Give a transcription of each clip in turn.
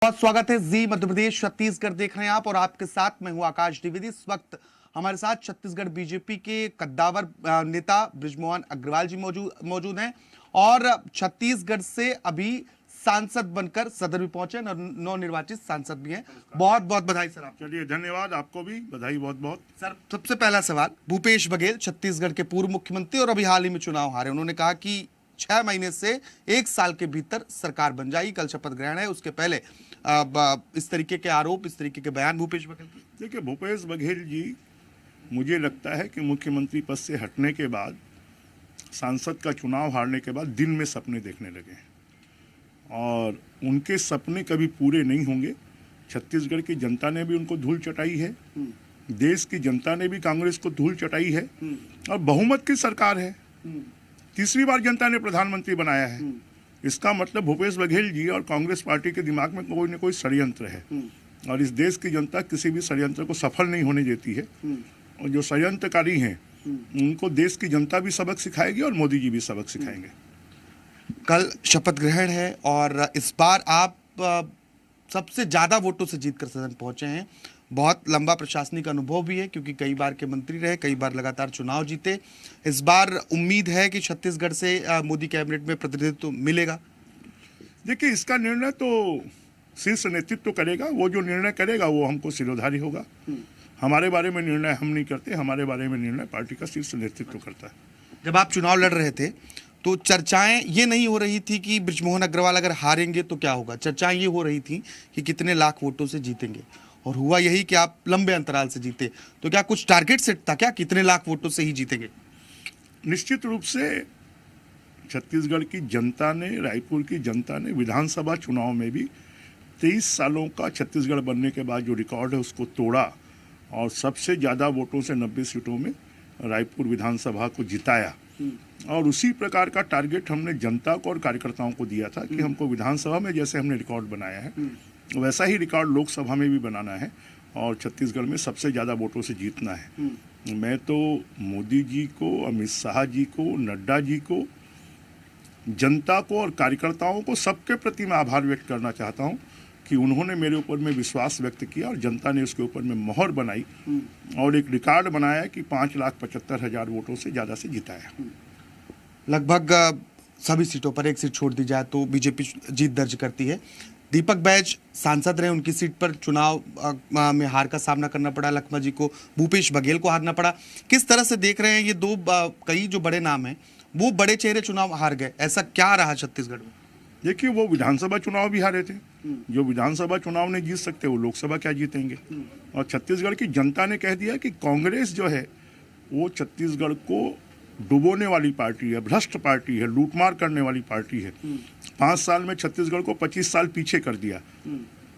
बहुत स्वागत है जी मध्य प्रदेश छत्तीसगढ़ देख रहे हैं आप और आपके साथ मैं हूं आकाश द्विवेदी। इस वक्त हमारे साथ छत्तीसगढ़ बीजेपी के कद्दावर नेता बृजमोहन अग्रवाल जी मौजूद हैं और छत्तीसगढ़ से अभी सांसद बनकर सदन भी पहुंचे, नवनिर्वाचित सांसद भी हैं। बहुत बहुत बधाई सर आपको। चलिए, धन्यवाद, आपको भी बधाई बहुत बहुत। सर, सबसे पहला सवाल, भूपेश बघेल छत्तीसगढ़ के पूर्व मुख्यमंत्री और अभी हाल ही में चुनाव हारे, उन्होंने कहा कि 6 महीने से 1 साल के भीतर सरकार बन जाएगी। कल शपथ ग्रहण है, उसके पहले इस तरीके के आरोप, इस तरीके के बयान भूपेश बघेल के। देखिए, भूपेश बघेल जी, मुझे लगता है कि मुख्यमंत्री पद से हटने के बाद, सांसद का चुनाव हारने के बाद दिन में सपने देखने लगे हैं और उनके सपने कभी पूरे नहीं होंगे। छत्तीसगढ़ की जनता ने भी उनको धूल चटाई है, देश की जनता ने भी कांग्रेस को धूल चटाई है और बहुमत की सरकार है। तीसरी बार जनता ने प्रधानमंत्री बनाया है। इसका मतलब भूपेश बघेल जी और कांग्रेस पार्टी के दिमाग में कोई न कोई षड्यंत्र है और इस देश की जनता किसी भी षड्यंत्र को सफल नहीं होने देती है। और जो षड्यंत्रकारी हैं उनको देश की जनता भी सबक सिखाएगी और मोदी जी भी सबक सिखाएंगे। कल शपथ ग्रहण है और इस बार आप सबसे ज्यादा वोटों से जीतकर सदन पहुंचे हैं। बहुत लंबा प्रशासनिक अनुभव भी है क्योंकि कई बार के मंत्री रहे, कई बार लगातार चुनाव जीते। इस बार उम्मीद है कि छत्तीसगढ़ से मोदी कैबिनेट में प्रतिनिधित्व मिलेगा। देखिए, इसका निर्णय तो शीर्ष नेतृत्व करेगा। वो जो निर्णय करेगा वो हमको सिरोधारी होगा। हमारे बारे में निर्णय हम नहीं करते, हमारे बारे में निर्णय पार्टी का शीर्ष नेतृत्व करता है। जब आप चुनाव लड़ रहे थे तो चर्चाएं ये नहीं हो रही थी कि बृजमोहन अग्रवाल अगर हारेंगे तो क्या होगा। चर्चाएं ये हो रही थी कि कितने लाख वोटों से जीतेंगे और हुआ यही कि आप लंबे अंतराल से जीते। तो क्या कुछ टारगेट सेट था क्या, कितने लाख वोटों से ही जीतेंगे? निश्चित रूप से छत्तीसगढ़ की जनता ने, रायपुर की जनता ने विधानसभा चुनाव में भी 23 सालों का छत्तीसगढ़ बनने के बाद जो रिकॉर्ड है उसको तोड़ा और सबसे ज़्यादा वोटों से 90 सीटों में रायपुर विधानसभा को जिताया। और उसी प्रकार का टारगेट हमने जनता को और कार्यकर्ताओं को दिया था कि हमको विधानसभा में जैसे हमने रिकॉर्ड बनाया है वैसा ही रिकॉर्ड लोकसभा में भी बनाना है और छत्तीसगढ़ में सबसे ज़्यादा वोटों से जीतना है। मैं तो मोदी जी को, अमित शाह जी को, नड्डा जी को, जनता को और कार्यकर्ताओं को, सबके प्रति मैं आभार व्यक्त करना चाहता हूं कि उन्होंने मेरे ऊपर में विश्वास व्यक्त किया और जनता ने उसके ऊपर में मोहर बनाई और एक रिकॉर्ड बनाया कि 5,75,000 वोटों से ज़्यादा से जिताया। लगभग सभी सीटों पर एक सीट छोड़ दी जाए तो बीजेपी जीत दर्ज करती है। दीपक बैज सांसद रहे, उनकी सीट पर चुनाव में हार का सामना करना पड़ा लखमा जी को, भूपेश बघेल को हारना पड़ा। किस तरह से देख रहे हैं ये दो कई जो बड़े नाम हैं वो बड़े चेहरे चुनाव हार गए, ऐसा क्या रहा छत्तीसगढ़ में? देखिए, वो विधानसभा चुनाव भी हारे थे। जो विधानसभा चुनाव नहीं जीत सकते वो लोकसभा क्या जीतेंगे। और छत्तीसगढ़ की जनता ने कह दिया कि कांग्रेस जो है वो छत्तीसगढ़ को डुबोने वाली पार्टी है, भ्रष्ट पार्टी है, लूटमार करने वाली पार्टी है। 5 साल में छत्तीसगढ़ को 25 साल पीछे कर दिया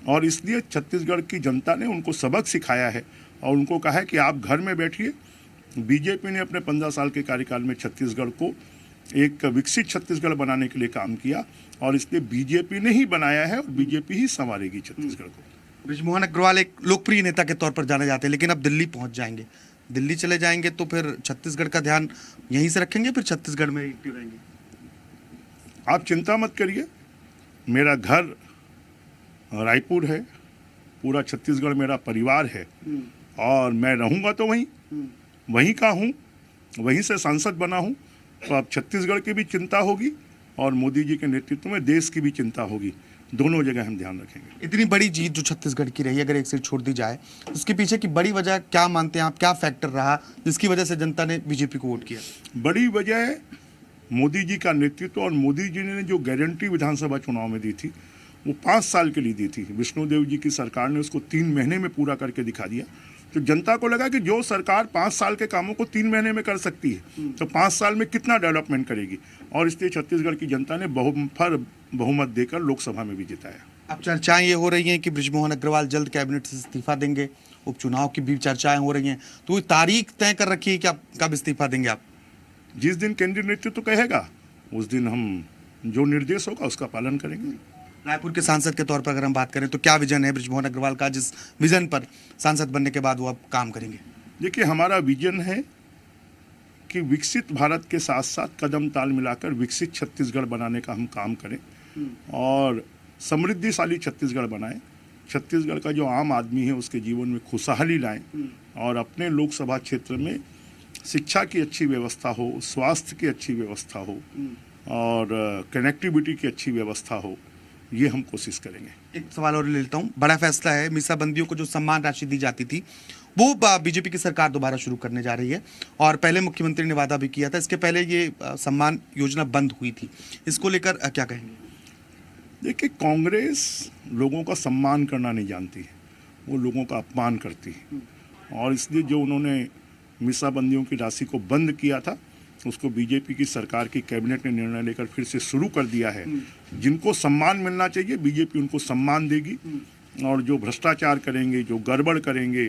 और इसलिए छत्तीसगढ़ की जनता ने उनको सबक सिखाया है और उनको कहा है कि आप घर में बैठिए। बीजेपी ने अपने 15 साल के कार्यकाल में छत्तीसगढ़ को एक विकसित छत्तीसगढ़ बनाने के लिए काम किया और इसलिए बीजेपी ने ही बनाया है और बीजेपी ही संवारेगी छत्तीसगढ़ को। बृजमोहन अग्रवाल एक लोकप्रिय नेता के तौर पर जाने जाते हैं, लेकिन अब दिल्ली पहुंच जाएंगे। दिल्ली चले जाएंगे तो फिर छत्तीसगढ़ का ध्यान यहीं से रखेंगे, फिर छत्तीसगढ़ में एक्टिव रहेंगे? आप चिंता मत करिए, मेरा घर रायपुर है, पूरा छत्तीसगढ़ मेरा परिवार है और मैं रहूँगा तो वहीं का हूँ, वहीं से सांसद बना हूँ। तो अब छत्तीसगढ़ की भी चिंता होगी और मोदी जी के नेतृत्व में देश की भी चिंता होगी। दोनों जगह हम ध्यान रखेंगे। इतनी बड़ी जीत जो छत्तीसगढ़ की रही, अगर एक सीट छोड़ दी जाए, उसके पीछे की बड़ी वजह क्या मानते हैं आप, क्या फैक्टर रहा जिसकी वजह से जनता ने बीजेपी को वोट किया? बड़ी वजह मोदी जी का नेतृत्व और मोदी जी ने जो गारंटी विधानसभा चुनाव में दी थी वो 5 साल के लिए दी थी। विष्णुदेव जी की सरकार ने उसको 3 महीने में पूरा करके दिखा दिया। तो जनता को लगा कि जो सरकार 5 साल के कामों को 3 महीने में कर सकती है तो 5 साल में कितना डेवलपमेंट करेगी और इसलिए छत्तीसगढ़ की जनता ने बहुमत देकर लोकसभा में भी जिताया। अब चर्चाएं ये हो रही हैं कि बृजमोहन अग्रवाल जल्द कैबिनेट से इस्तीफा देंगे, उपचुनाव की भी चर्चाएं हो रही हैं, तो तारीख तय कर रखी है कि आप कब इस्तीफा देंगे? आप जिस दिन केंद्रीय नेतृत्व कहेगा उस दिन हम जो निर्देश होगा उसका पालन करेंगे। रायपुर के सांसद के तौर पर अगर हम बात करें तो क्या विजन है बृजमोहन अग्रवाल का, जिस विजन पर सांसद बनने के बाद वो अब काम करेंगे? देखिए, हमारा विजन है कि विकसित भारत के साथ साथ कदम ताल मिलाकर विकसित छत्तीसगढ़ बनाने का हम काम करें और समृद्धिशाली छत्तीसगढ़ बनाएं, छत्तीसगढ़ का जो आम आदमी है उसके जीवन में खुशहाली लाएं और अपने लोकसभा क्षेत्र में शिक्षा की अच्छी व्यवस्था हो, स्वास्थ्य की अच्छी व्यवस्था हो और कनेक्टिविटी की अच्छी व्यवस्था हो, ये हम कोशिश करेंगे। एक सवाल और ले लेता हूँ। बड़ा फैसला है, मीसाबंदियों को जो सम्मान राशि दी जाती थी वो बीजेपी की सरकार दोबारा शुरू करने जा रही है और पहले मुख्यमंत्री ने वादा भी किया था, इसके पहले ये सम्मान योजना बंद हुई थी, इसको लेकर क्या कहेंगे? देखिए, कांग्रेस लोगों का सम्मान करना नहीं जानती है, वो लोगों का अपमान करती है और इसलिए जो उन्होंने मीसाबंदियों की राशि को बंद किया था उसको बीजेपी की सरकार की कैबिनेट ने निर्णय लेकर फिर से शुरू कर दिया है। जिनको सम्मान मिलना चाहिए बीजेपी उनको सम्मान देगी और जो भ्रष्टाचार करेंगे, जो गड़बड़ करेंगे,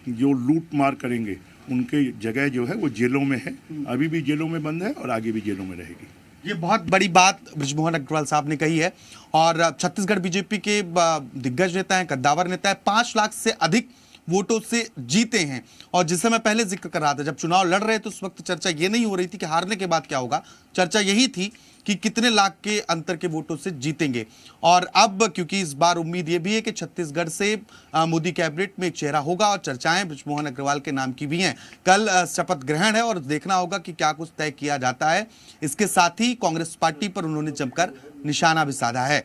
जो लूट मार करेंगे, उनके जगह जो है वो जेलों में है, अभी भी जेलों में बंद है और आगे भी जेलों में रहेगी। ये बहुत बड़ी बात बृजमोहन अग्रवाल साहब ने कही है और छत्तीसगढ़ बीजेपी के दिग्गज नेता हैं, कद्दावर नेता है, 5 लाख से अधिक वोटों से जीते हैं। और जिसे मैं पहले जिक्र कर रहा था, जब चुनाव लड़ रहे थे उस वक्त चर्चा ये नहीं हो रही थी कि हारने के बाद क्या होगा, चर्चा यही थी कि कितने लाख के अंतर के वोटों से जीतेंगे। और अब क्योंकि इस बार उम्मीद ये भी है कि छत्तीसगढ़ से मोदी कैबिनेट में एक चेहरा होगा और चर्चाएं बृजमोहन अग्रवाल के नाम की भी हैं। कल शपथ ग्रहण है और देखना होगा कि क्या कुछ तय किया जाता है। इसके साथ ही कांग्रेस पार्टी पर उन्होंने जमकर निशाना भी साधा है।